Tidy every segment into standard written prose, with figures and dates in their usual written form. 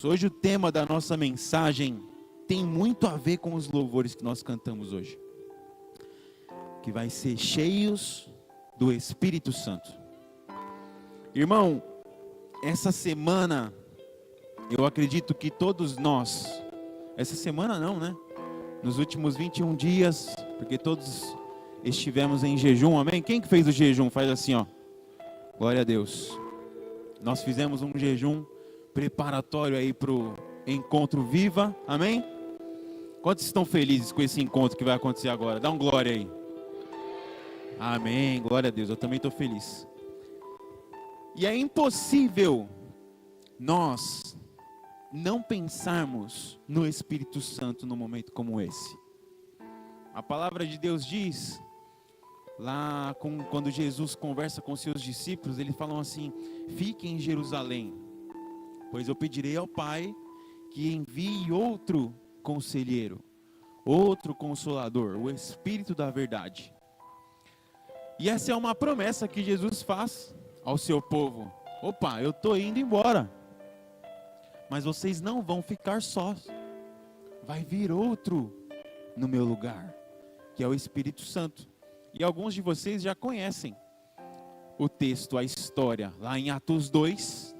Hoje o tema da nossa mensagem tem muito a ver com os louvores que nós cantamos hoje, que vai ser cheios do Espírito Santo. Irmão, essa semana, eu acredito que todos nós, essa semana não, né? Nos últimos 21 dias, porque todos estivemos em jejum, amém? Quem que fez o jejum? Faz assim, ó. Glória a Deus. Nós fizemos um jejum preparatório aí para o encontro Viva, amém? Quantos estão felizes com esse encontro que vai acontecer agora? Dá um glória aí. Amém, glória a Deus, eu também estou feliz. E é impossível nós não pensarmos no Espírito Santo num momento como esse. A palavra de Deus diz, lá quando Jesus conversa com seus discípulos, eles falam assim: fiquem em Jerusalém, pois eu pedirei ao Pai que envie outro conselheiro, outro consolador, o Espírito da verdade. E essa é uma promessa que Jesus faz ao seu povo. Opa, eu estou indo embora, mas vocês não vão ficar sós. Vai vir outro no meu lugar, que é o Espírito Santo. E alguns de vocês já conhecem o texto, a história. Lá em Atos 2,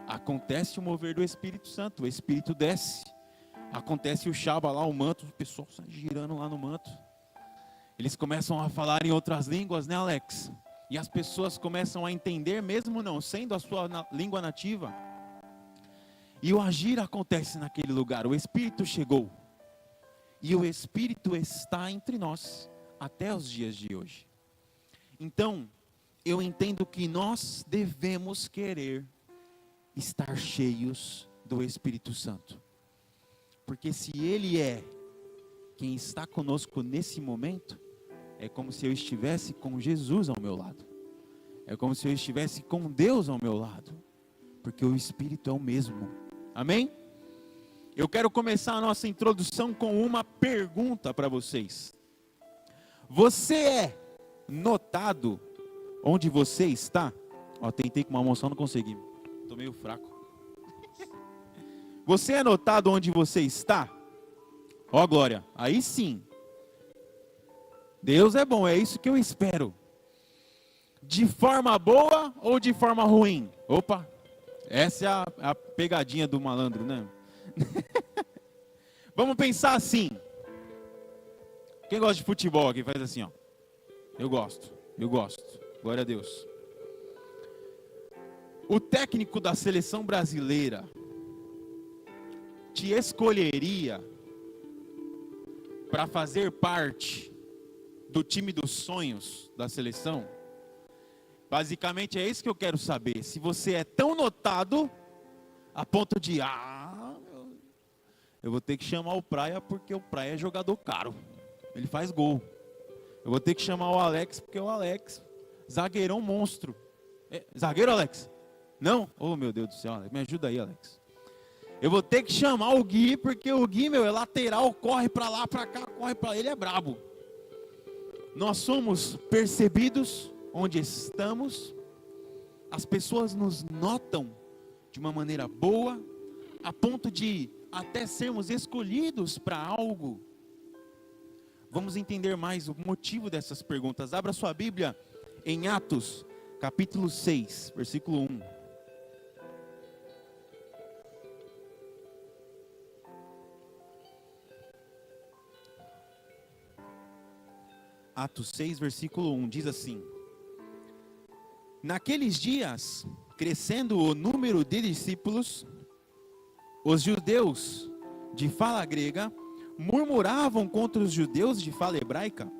acontece o mover do Espírito Santo. O Espírito desce. Acontece o Shaba lá, o manto. O pessoal sai girando lá no manto. Eles começam a falar em outras línguas, né, Alex? E as pessoas começam a entender, mesmo não sendo a sua língua nativa. E o agir acontece naquele lugar. O Espírito chegou. E o Espírito está entre nós até os dias de hoje. Então, eu entendo que nós devemos querer estar cheios do Espírito Santo. Porque se Ele é quem está conosco nesse momento, é como se eu estivesse com Jesus ao meu lado. É como se eu estivesse com Deus ao meu lado. Porque o Espírito é o mesmo. Amém? Eu quero começar a nossa introdução com uma pergunta para vocês. Você é notado onde você está? Ó, tentei com uma mão só, não consegui. Estou meio fraco. Você é notado onde você está? Ó, glória, aí sim. Deus é bom, é isso que eu espero. De forma boa ou de forma ruim? Opa, essa é a pegadinha do malandro, né? Vamos pensar assim. Quem gosta de futebol aqui faz assim, ó. Eu gosto. Glória a Deus. O técnico da seleção brasileira te escolheria para fazer parte do time dos sonhos da seleção? Basicamente é isso que eu quero saber. Se você é tão notado a ponto de eu vou ter que chamar o Praia, porque o Praia é jogador caro. Ele faz gol. Eu vou ter que chamar o Alex, porque o Alex, zagueirão monstro. Zagueiro, Alex? Não? Oh, meu Deus do céu, Alex, me ajuda aí, Alex. Eu vou ter que chamar o Gui, porque o Gui, meu, é lateral, corre pra lá, pra cá, corre pra lá, ele é brabo. Nós somos percebidos onde estamos. As pessoas nos notam de uma maneira boa, a ponto de até sermos escolhidos para algo. Vamos entender mais o motivo dessas perguntas. Abra sua Bíblia em Atos, capítulo 6, versículo 1. Atos 6, versículo 1, diz assim: naqueles dias, crescendo o número de discípulos, os judeus de fala grega murmuravam contra os judeus de fala hebraica,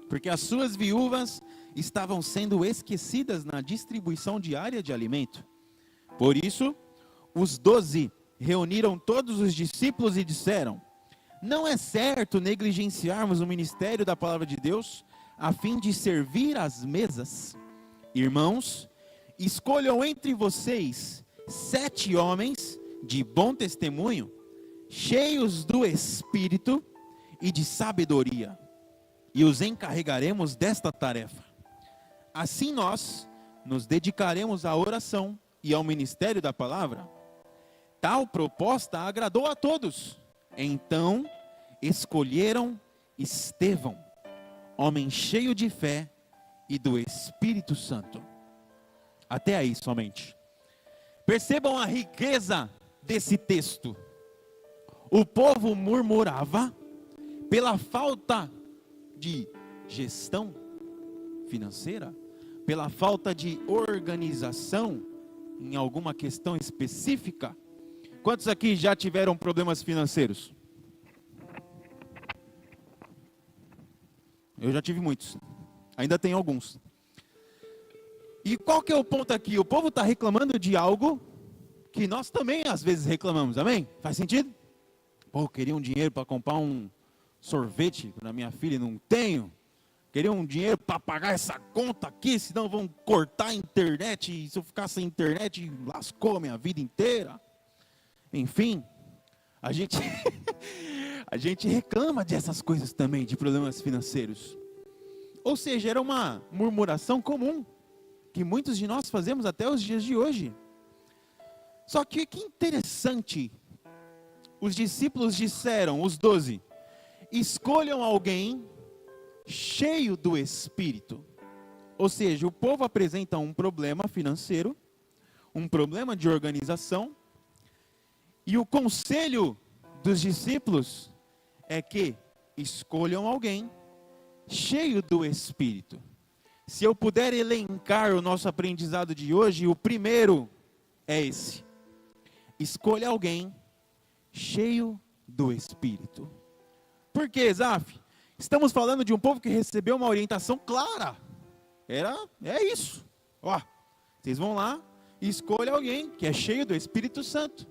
porque as suas viúvas estavam sendo esquecidas na distribuição diária de alimento. Por isso, os 12 reuniram todos os discípulos e disseram: não é certo negligenciarmos o ministério da palavra de Deus a fim de servir às mesas. Irmãos, escolham entre vocês 7 homens de bom testemunho, cheios do Espírito e de sabedoria, e os encarregaremos desta tarefa. Assim nós nos dedicaremos à oração e ao ministério da palavra. Tal proposta agradou a todos. Então, escolheram Estevão, homem cheio de fé e do Espírito Santo. Até aí somente. Percebam a riqueza desse texto. O povo murmurava pela falta de gestão financeira, pela falta de organização em alguma questão específica. Quantos aqui já tiveram problemas financeiros? Eu já tive muitos. Ainda tenho alguns. E qual que é o ponto aqui? O povo está reclamando de algo que nós também às vezes reclamamos, amém? Faz sentido? Pô, queria um dinheiro para comprar um sorvete para minha filha, não tenho. Queria um dinheiro para pagar essa conta aqui, senão vão cortar a internet, e se eu ficar sem internet, lascou a minha vida inteira. Enfim, a gente, a gente reclama dessas coisas também, de problemas financeiros. Ou seja, era uma murmuração comum, que muitos de nós fazemos até os dias de hoje. Só que interessante, os discípulos disseram, os 12, escolham alguém cheio do Espírito. Ou seja, o povo apresenta um problema financeiro, um problema de organização, e o conselho dos discípulos é que escolham alguém cheio do Espírito. Se eu puder elencar o nosso aprendizado de hoje, o primeiro é esse: escolha alguém cheio do Espírito. Por quê, Zaf? Estamos falando de um povo que recebeu uma orientação clara. É isso. Ó, vocês vão lá e escolham alguém que é cheio do Espírito Santo.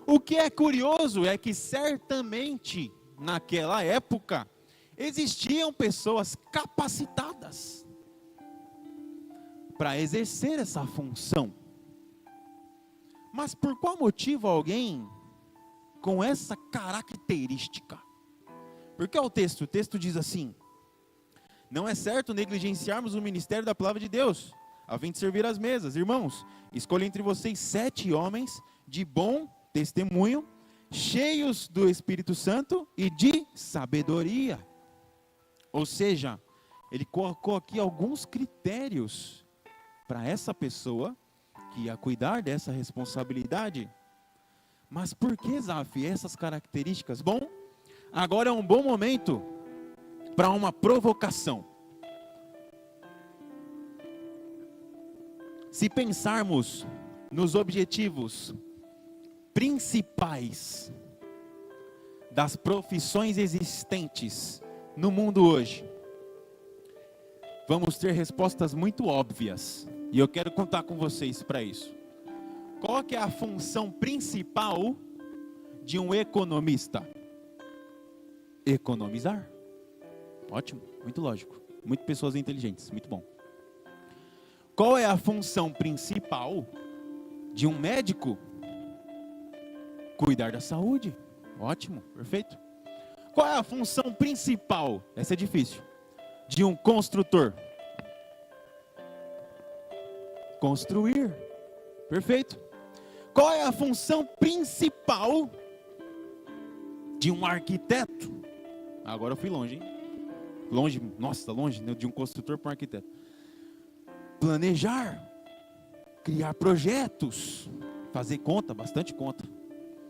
O que é curioso é que certamente naquela época existiam pessoas capacitadas para exercer essa função. Mas por qual motivo alguém com essa característica? Porque o texto diz assim: não é certo negligenciarmos o ministério da palavra de Deus, a fim de servir as mesas. Irmãos, escolha entre vocês 7 homens de bom testemunho, cheios do Espírito Santo e de sabedoria. Ou seja, ele colocou aqui alguns critérios para essa pessoa que ia cuidar dessa responsabilidade. Mas por que, Zaf, essas características? Bom, agora é um bom momento para uma provocação. Se pensarmos nos objetivos principais das profissões existentes no mundo hoje, vamos ter respostas muito óbvias. E eu quero contar com vocês para isso. Qual que é a função principal de um economista? Economizar. Ótimo, muito lógico. Muitas pessoas inteligentes, muito bom. Qual é a função principal de um médico? Cuidar da saúde. Ótimo, perfeito. Qual é a função principal? Essa é difícil. De um construtor? Construir. Perfeito. Qual é a função principal de um arquiteto? Agora eu fui longe, hein? Longe, nossa, longe, né? De um construtor para um arquiteto. Planejar, criar projetos, fazer conta, bastante conta.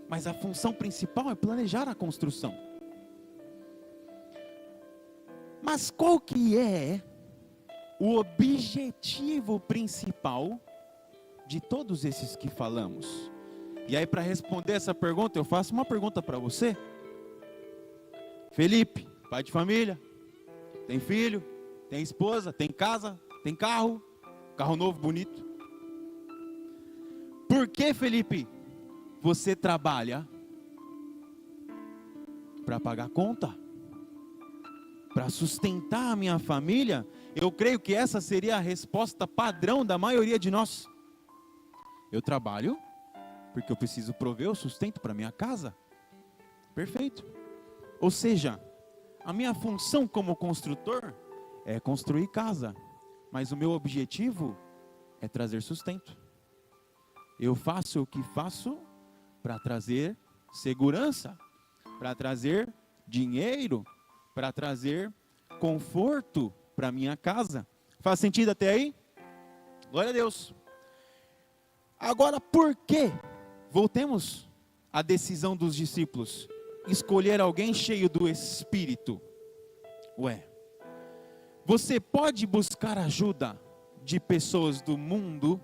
Mas a função principal é planejar a construção. Mas qual que é o objetivo principal de todos esses que falamos? E aí, para responder essa pergunta, eu faço uma pergunta para você. Felipe, pai de família, tem filho, tem esposa, tem casa, tem carro, carro novo, bonito. Por que, Felipe, você trabalha? Para pagar conta? Para sustentar a minha família? Eu creio que essa seria a resposta padrão da maioria de nós. Eu trabalho porque eu preciso prover o sustento para minha casa. Perfeito. Ou seja, a minha função como construtor é construir casa, mas o meu objetivo é trazer sustento. Eu faço o que faço para trazer segurança, para trazer dinheiro, para trazer conforto para minha casa. Faz sentido até aí? Glória a Deus. Agora, por que? Voltemos à decisão dos discípulos. Escolher alguém cheio do Espírito. Ué, você pode buscar ajuda de pessoas do mundo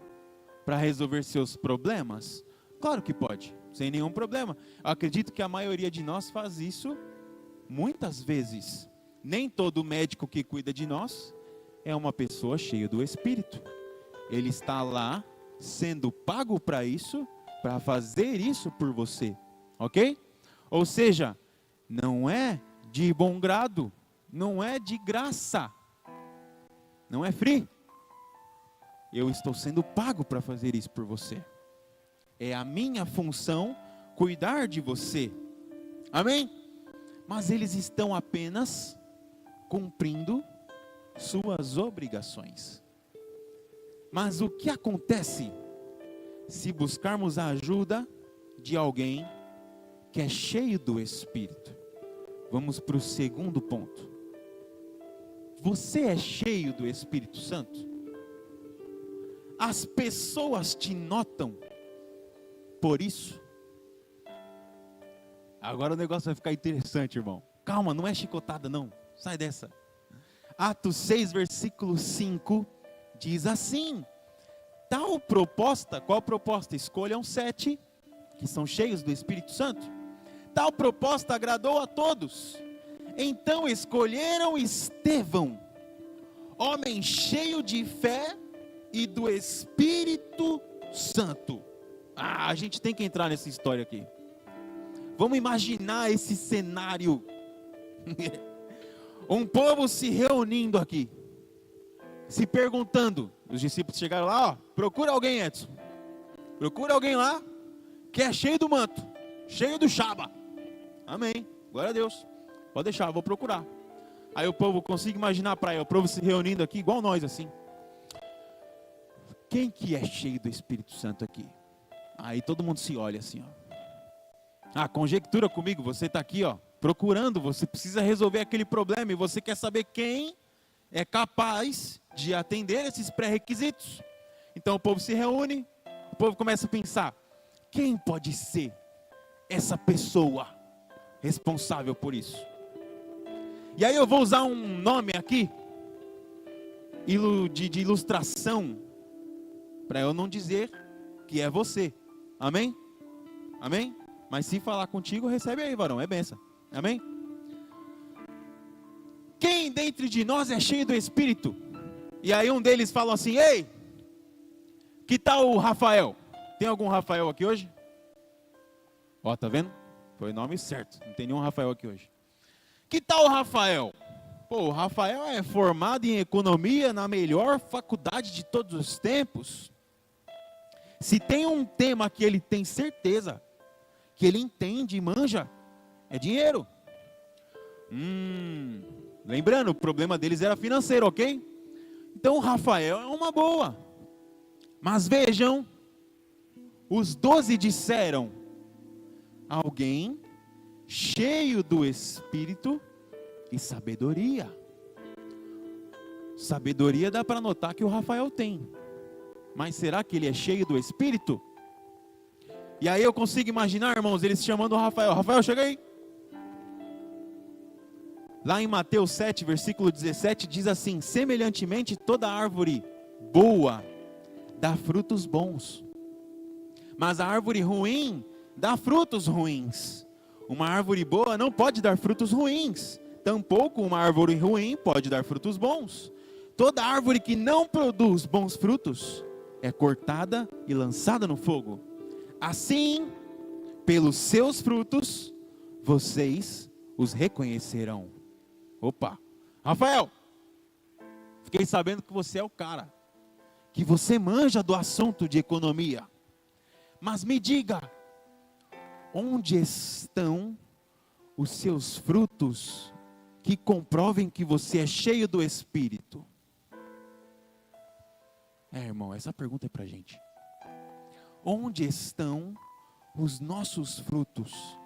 para resolver seus problemas? Claro que pode, sem nenhum problema. Eu acredito que a maioria de nós faz isso muitas vezes. Nem todo médico que cuida de nós é uma pessoa cheia do Espírito. Ele está lá sendo pago para isso, para fazer isso por você, ok? Ou seja, não é de bom grado, não é de graça, não é free. Eu estou sendo pago para fazer isso por você. É a minha função cuidar de você, amém? Mas eles estão apenas cumprindo suas obrigações. Mas o que acontece se buscarmos a ajuda de alguém que é cheio do Espírito? Vamos para o segundo ponto. Você é cheio do Espírito Santo? As pessoas te notam por isso? Agora o negócio vai ficar interessante, irmão. Calma, não é chicotada não. Sai dessa. Atos 6, versículo 5, diz assim: tal proposta, qual proposta? Escolham 7, que são cheios do Espírito Santo. Tal proposta agradou a todos. Então escolheram Estevão, homem cheio de fé e do Espírito Santo. A gente tem que entrar nessa história aqui. Vamos imaginar esse cenário. Um povo se reunindo aqui, se perguntando. Os discípulos chegaram lá, ó, procura alguém, Edson. Procura alguém lá, que é cheio do manto, cheio do chaba. Amém, glória a Deus. Pode deixar, eu vou procurar. Aí o povo, consigo imaginar a praia, o povo se reunindo aqui, igual nós assim. Quem que é cheio do Espírito Santo aqui? Aí todo mundo se olha assim, ó. Ah, conjectura comigo, você está aqui, ó, procurando, você precisa resolver aquele problema e você quer saber quem é capaz de atender esses pré-requisitos. Então o povo se reúne, o povo começa a pensar: quem pode ser essa pessoa responsável por isso? E aí eu vou usar um nome aqui de ilustração, para eu não dizer que é você. Amém? Amém? Mas se falar contigo, recebe aí, varão, é benção. Amém? Quem dentro de nós é cheio do Espírito? E aí um deles fala assim: ei, que tal o Rafael? Tem algum Rafael aqui hoje? Ó, tá vendo? Foi o nome certo, não tem nenhum Rafael aqui hoje. Que tal o Rafael? Pô, o Rafael é formado em economia na melhor faculdade de todos os tempos. Se tem um tema que ele tem certeza, que ele entende e manja, é dinheiro. Lembrando, o problema deles era financeiro, ok? Então o Rafael é uma boa. Mas vejam, os 12 disseram: alguém cheio do Espírito e sabedoria. Sabedoria dá para notar que o Rafael tem. Mas será que ele é cheio do Espírito? E aí eu consigo imaginar, irmãos, eles chamando o Rafael. Rafael, chega aí. Lá em Mateus 7, versículo 17, diz assim: semelhantemente toda árvore boa dá frutos bons, mas a árvore ruim dá frutos ruins. Uma árvore boa não pode dar frutos ruins, tampouco uma árvore ruim pode dar frutos bons. Toda árvore que não produz bons frutos é cortada e lançada no fogo. Assim, pelos seus frutos, vocês os reconhecerão. Opa, Rafael, fiquei sabendo que você é o cara, que você manja do assunto de economia. Mas me diga, onde estão os seus frutos que comprovem que você é cheio do Espírito? Irmão, essa pergunta é pra gente. Onde estão os nossos frutos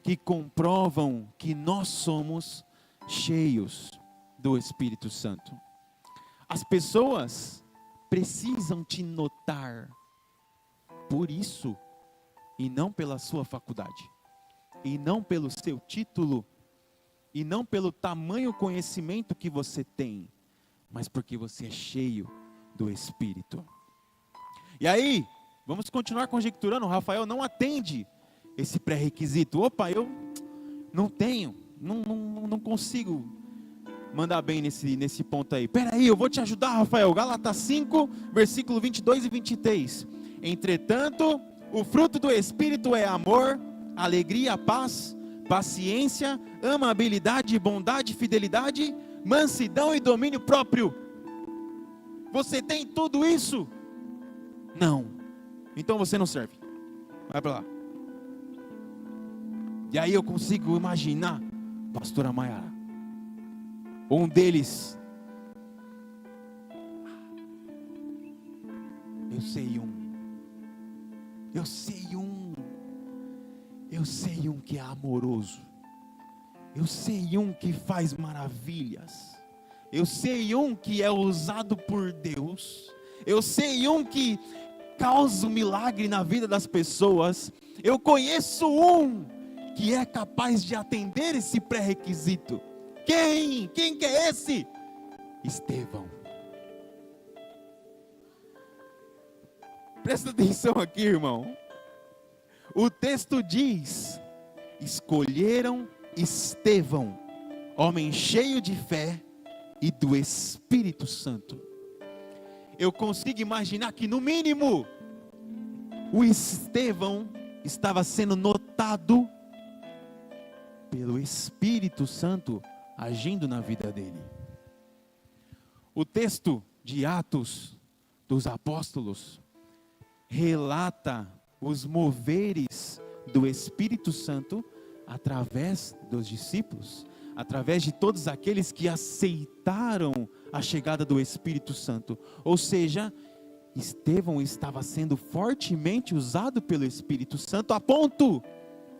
que comprovam que nós somos cheios do Espírito Santo? As pessoas precisam te notar por isso, e não pela sua faculdade, e não pelo seu título, e não pelo tamanho conhecimento que você tem, mas porque você é cheio do Espírito. E aí, vamos continuar conjecturando. O Rafael não atende esse pré-requisito. Opa, eu não tenho, não consigo mandar bem nesse ponto aí. Peraí, eu vou te ajudar, Rafael. Gálatas 5, versículo 22 e 23. Entretanto, o fruto do Espírito é amor, alegria, paz, paciência, amabilidade, bondade, fidelidade, mansidão e domínio próprio. Você tem tudo isso? Não. Então você não serve. Vai para lá. E aí eu consigo imaginar, pastora Maiara, um deles, eu sei um que é amoroso, eu sei um que faz maravilhas, eu sei um que é usado por Deus, eu sei um que causa um milagre na vida das pessoas, eu conheço um que é capaz de atender esse pré-requisito. Quem que é esse? Estevão. Presta atenção aqui, irmão. O texto diz: escolheram Estevão, homem cheio de fé e do Espírito Santo. Eu consigo imaginar que, no mínimo, o Estevão estava sendo notado pelo Espírito Santo agindo na vida dele. O texto de Atos dos Apóstolos relata os moveres do Espírito Santo através dos discípulos, através de todos aqueles que aceitaram a chegada do Espírito Santo. Ou seja, Estevão estava sendo fortemente usado pelo Espírito Santo a ponto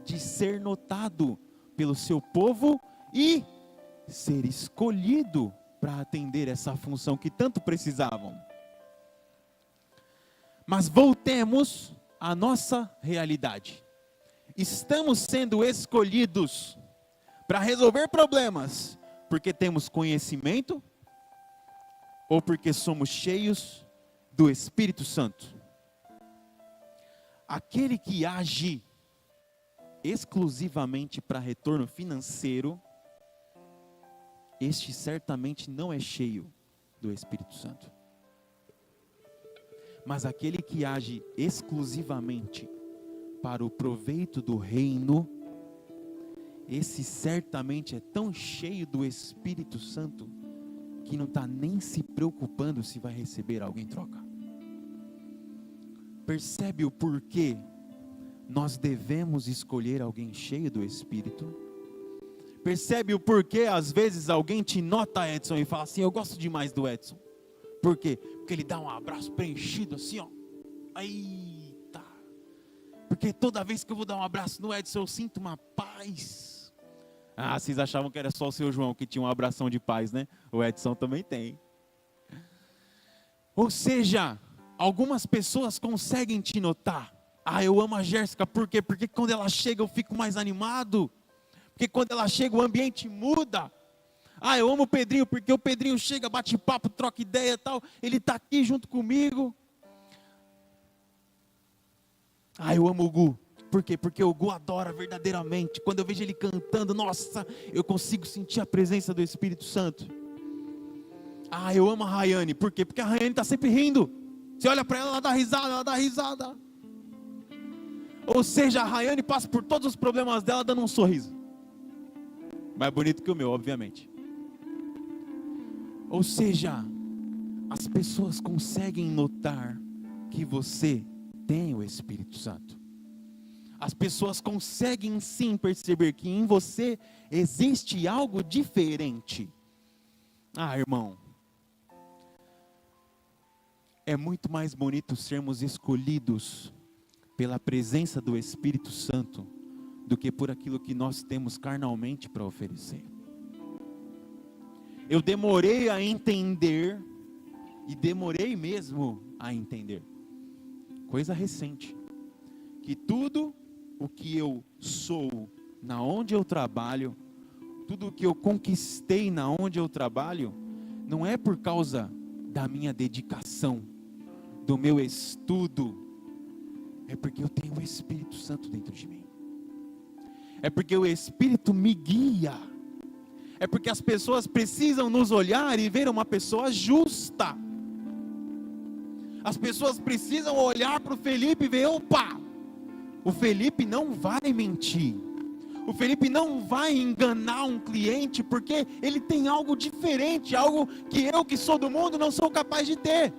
de ser notado pelo seu povo e ser escolhido para atender essa função que tanto precisavam. Mas voltemos à nossa realidade. Estamos sendo escolhidos para resolver problemas porque temos conhecimento ou porque somos cheios do Espírito Santo? Aquele que age exclusivamente para retorno financeiro, este certamente não é cheio do Espírito Santo. Mas aquele que age exclusivamente para o proveito do reino, esse certamente é tão cheio do Espírito Santo que não está nem se preocupando se vai receber algo em troca. Percebe o porquê nós devemos escolher alguém cheio do Espírito? Percebe o porquê às vezes alguém te nota, Edson, e fala assim: eu gosto demais do Edson. Por quê? Porque ele dá um abraço preenchido assim, ó. Eita! Porque toda vez que eu vou dar um abraço no Edson, eu sinto uma paz. Ah, vocês achavam que era só o seu João que tinha um abração de paz, né? O Edson também tem. Ou seja, algumas pessoas conseguem te notar. Ah, eu amo a Jéssica, por quê? Porque quando ela chega eu fico mais animado. Porque quando ela chega o ambiente muda. Ah, eu amo o Pedrinho, porque o Pedrinho chega, bate papo, troca ideia e tal. Ele está aqui junto comigo. Ah, eu amo o Gu. Por quê? Porque o Gu adora verdadeiramente. Quando eu vejo ele cantando, nossa, eu consigo sentir a presença do Espírito Santo. Ah, eu amo a Rayane. Por quê? Porque a Rayane está sempre rindo. Você olha para ela, ela dá risada. Ou seja, a Rayane passa por todos os problemas dela dando um sorriso. Mais bonito que o meu, obviamente. Ou seja, as pessoas conseguem notar que você tem o Espírito Santo. As pessoas conseguem sim perceber que em você existe algo diferente. Ah, irmão, é muito mais bonito sermos escolhidos pela presença do Espírito Santo do que por aquilo que nós temos carnalmente para oferecer. Eu demorei a entender, e demorei mesmo a entender, coisa recente, que tudo o que eu sou, na onde eu trabalho, tudo o que eu conquistei na onde eu trabalho, não é por causa da minha dedicação, do meu estudo, é porque eu tenho o Espírito Santo dentro de mim. É porque o Espírito me guia. É porque as pessoas precisam nos olhar e ver uma pessoa justa. As pessoas precisam olhar para o Felipe e ver, opa, o Felipe não vai mentir. O Felipe não vai enganar um cliente, porque ele tem algo diferente, algo que eu que sou do mundo não sou capaz de ter.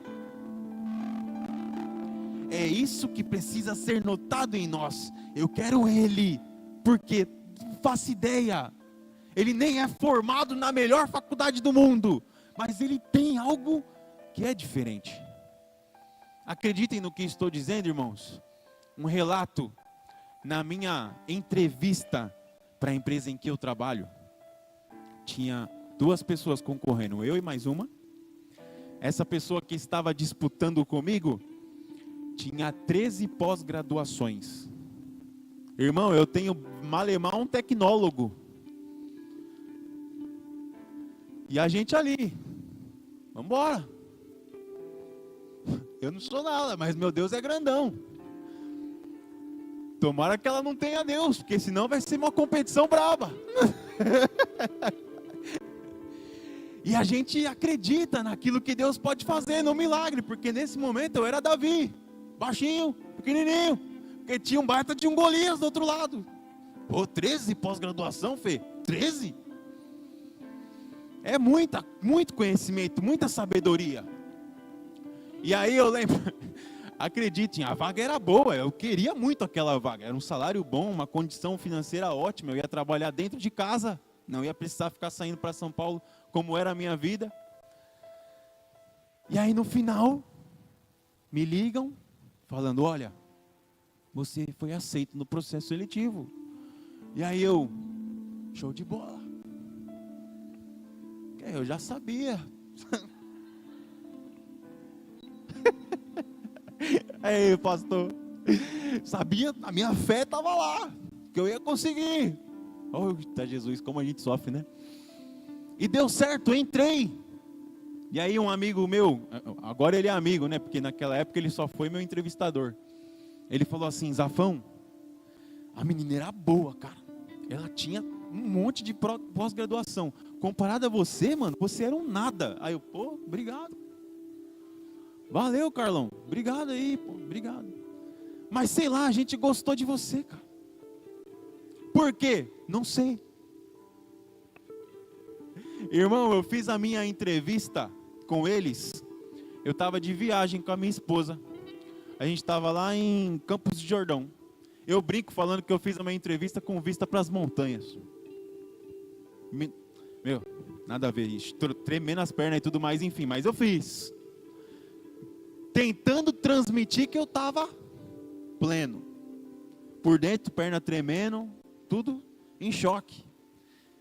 É isso que precisa ser notado em nós. Eu quero ele, porque não faço ideia, ele nem é formado na melhor faculdade do mundo, mas ele tem algo que é diferente. Acreditem no que estou dizendo, irmãos. Um relato na minha entrevista para a empresa em que eu trabalho. Tinha 2 pessoas concorrendo, eu e mais uma. Essa pessoa que estava disputando comigo tinha 13 pós-graduações. Irmão, eu tenho malemar um tecnólogo. E a gente ali, vamos embora. Eu não sou nada, mas meu Deus é grandão. Tomara que ela não tenha Deus, porque senão vai ser uma competição braba. E a gente acredita naquilo que Deus pode fazer, no milagre, porque nesse momento eu era Davi, baixinho, pequenininho, porque tinha um baita de um Golias do outro lado. Pô, 13 pós-graduação, Fê? 13? É muito conhecimento, muita sabedoria. E aí eu lembro, acreditem, a vaga era boa, eu queria muito aquela vaga, era um salário bom, uma condição financeira ótima, eu ia trabalhar dentro de casa, não ia precisar ficar saindo para São Paulo, como era a minha vida. E aí no final, me ligam, falando, olha, você foi aceito no processo seletivo. E aí eu, show de bola. Eu já sabia. Aí, pastor, sabia, a minha fé estava lá, que eu ia conseguir. Oh, tá Jesus, como a gente sofre, né? E deu certo, eu entrei. E aí um amigo meu, agora ele é amigo, né? Porque naquela época ele só foi meu entrevistador. Ele falou assim, Zafão, a menina era boa, cara. Ela tinha um monte de pós-graduação. Comparado a você, mano, você era um nada. Aí eu, pô, obrigado. Valeu, Carlão. Obrigado aí, pô, obrigado. Mas sei lá, a gente gostou de você, cara. Por quê? Não sei. Irmão, eu fiz a minha entrevista com eles. Eu estava de viagem com a minha esposa. A gente estava lá em Campos do Jordão. Eu brinco falando que eu fiz a minha entrevista com vista para as montanhas. Meu, nada a ver isso. Tremendo as pernas e tudo mais, enfim. Mas eu fiz. Tentando transmitir que eu estava pleno. Por dentro, perna tremendo, tudo em choque.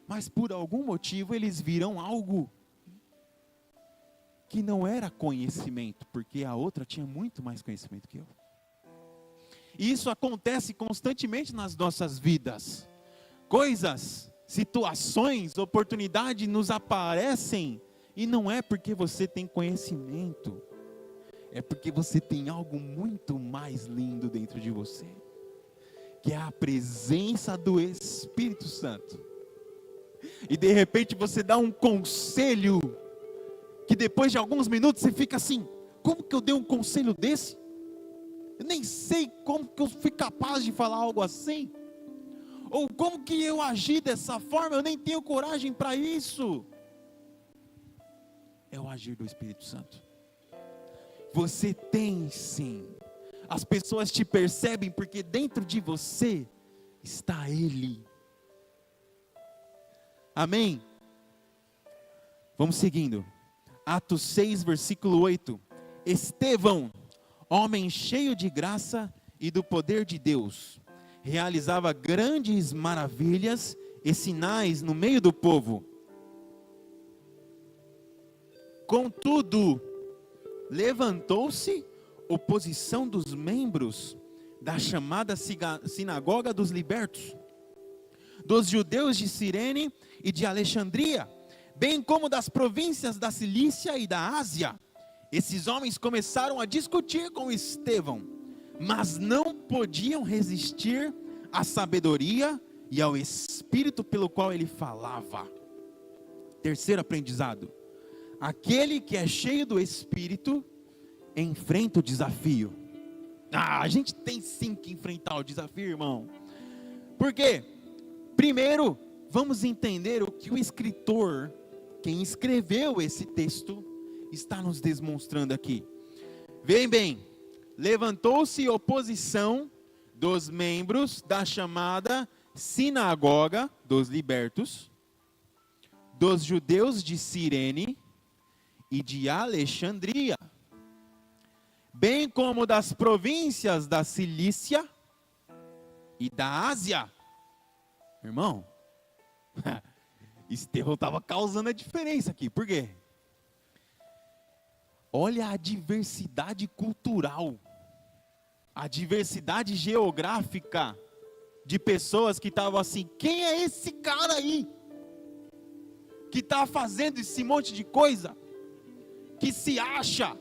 Mas por algum motivo eles viram algo que não era conhecimento, porque a outra tinha muito mais conhecimento que eu. E isso acontece constantemente nas nossas vidas. Coisas, situações, oportunidades nos aparecem e não é porque você tem conhecimento, é porque você tem algo muito mais lindo dentro de você, que é a presença do Espírito Santo. E de repente você dá um conselho, que depois de alguns minutos você fica assim, como que eu dei um conselho desse? Eu nem sei como que eu fui capaz de falar algo assim. Ou como que eu agi dessa forma, eu nem tenho coragem para isso. É o agir do Espírito Santo. Você tem sim. As pessoas te percebem porque dentro de você está Ele. Amém? Vamos seguindo. Atos 6, versículo 8. Estevão, homem cheio de graça e do poder de Deus. Realizava grandes maravilhas e sinais no meio do povo. Contudo, levantou-se oposição dos membros da chamada Sinagoga dos Libertos, dos judeus de Cirene e de Alexandria, bem como das províncias da Cilícia e da Ásia. Esses homens começaram a discutir com Estevão, mas não podiam resistir à sabedoria e ao espírito pelo qual ele falava. Terceiro aprendizado: aquele que é cheio do espírito enfrenta o desafio. A gente tem sim que enfrentar o desafio, irmão. Por quê? Primeiro, vamos entender o que o escritor, quem escreveu esse texto, está nos demonstrando aqui. Veem bem, levantou-se oposição dos membros da chamada Sinagoga dos Libertos, dos judeus de Cirene e de Alexandria, bem como das províncias da Cilícia e da Ásia. Irmão, Estevão estava causando a diferença aqui. Por quê? Olha a diversidade cultural, a diversidade geográfica de pessoas que estavam assim: quem é esse cara aí que está fazendo esse monte de coisa, que se acha,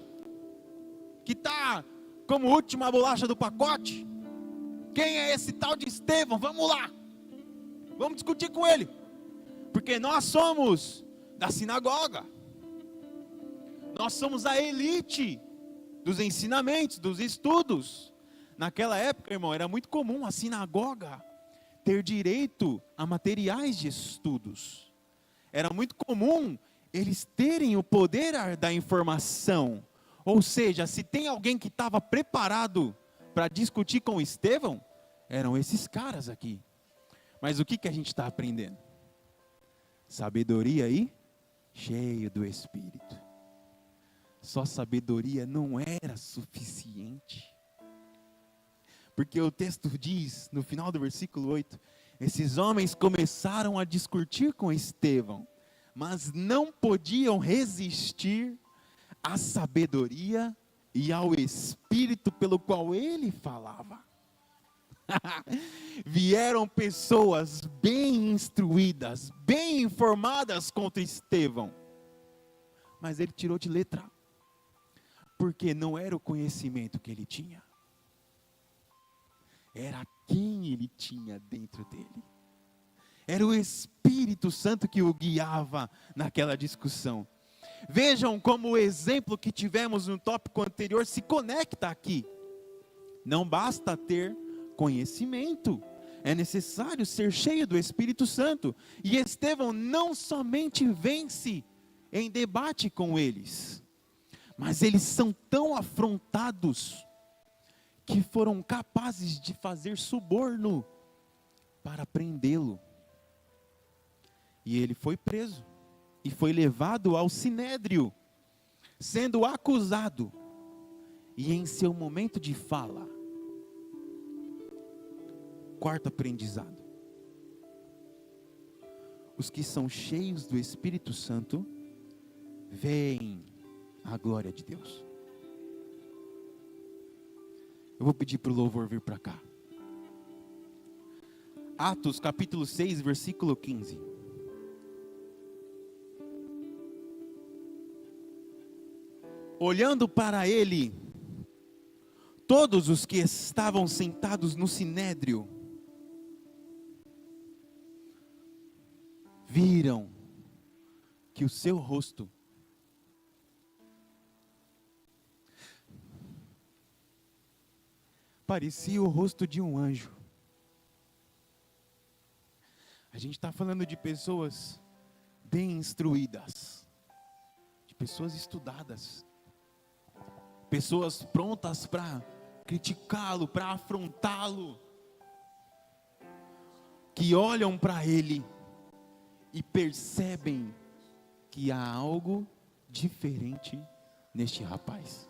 que está como última bolacha do pacote? Quem é esse tal de Estevão? Vamos lá, vamos discutir com ele, porque nós somos da sinagoga, nós somos a elite dos ensinamentos, dos estudos. Naquela época, irmão, era muito comum a sinagoga ter direito a materiais de estudos. Era muito comum eles terem o poder da informação. Ou seja, se tem alguém que estava preparado para discutir com Estevão, eram esses caras aqui. Mas o que a gente está aprendendo? Sabedoria aí, cheio do Espírito. Só sabedoria não era suficiente. Porque o texto diz, no final do versículo 8, esses homens começaram a discutir com Estevão, mas não podiam resistir à sabedoria e ao espírito pelo qual ele falava. Vieram pessoas bem instruídas, bem informadas contra Estevão, mas ele tirou de letra, porque não era o conhecimento que ele tinha, era quem ele tinha dentro dele. Era o Espírito Santo que o guiava naquela discussão. Vejam como o exemplo que tivemos no tópico anterior se conecta aqui. Não basta ter conhecimento, é necessário ser cheio do Espírito Santo. E Estevão não somente vence em debate com eles, mas eles são tão afrontados que foram capazes de fazer suborno para prendê-lo. E ele foi preso e foi levado ao sinédrio, sendo acusado. E em seu momento de fala, quarto aprendizado: os que são cheios do Espírito Santo veem a glória de Deus. Eu vou pedir para o louvor vir para cá. Atos capítulo 6, versículo 15. Olhando para ele, todos os que estavam sentados no sinédrio viram que o seu rosto parecia o rosto de um anjo. A gente está falando de pessoas bem instruídas, de pessoas estudadas, pessoas prontas para criticá-lo, para afrontá-lo, que olham para ele e percebem que há algo diferente neste rapaz.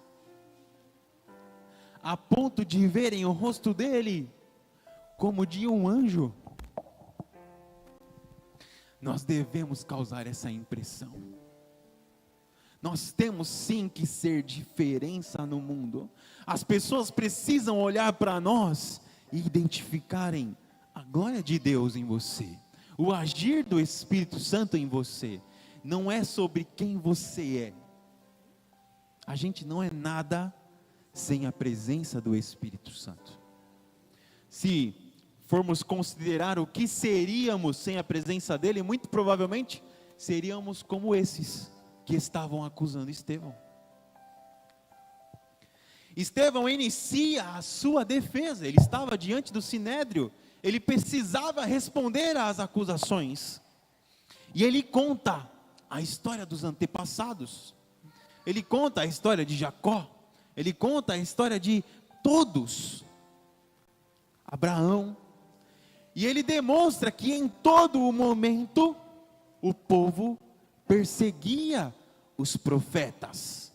a ponto de verem o rosto dele como de um anjo. Nós devemos causar essa impressão. Nós temos sim que ser diferença no mundo. As pessoas precisam olhar para nós e identificarem a glória de Deus em você, o agir do Espírito Santo em você. Não é sobre quem você é. A gente não é nada sem a presença do Espírito Santo. Se formos considerar o que seríamos sem a presença dele, muito provavelmente seríamos como esses que estavam acusando Estevão. Estevão inicia a sua defesa. Ele estava diante do sinédrio, ele precisava responder às acusações, e ele conta a história dos antepassados, ele conta a história de Jacó, ele conta a história de todos, Abraão, e ele demonstra que em todo o momento, o povo perseguia os profetas,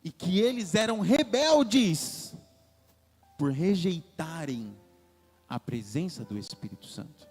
e que eles eram rebeldes, por rejeitarem a presença do Espírito Santo.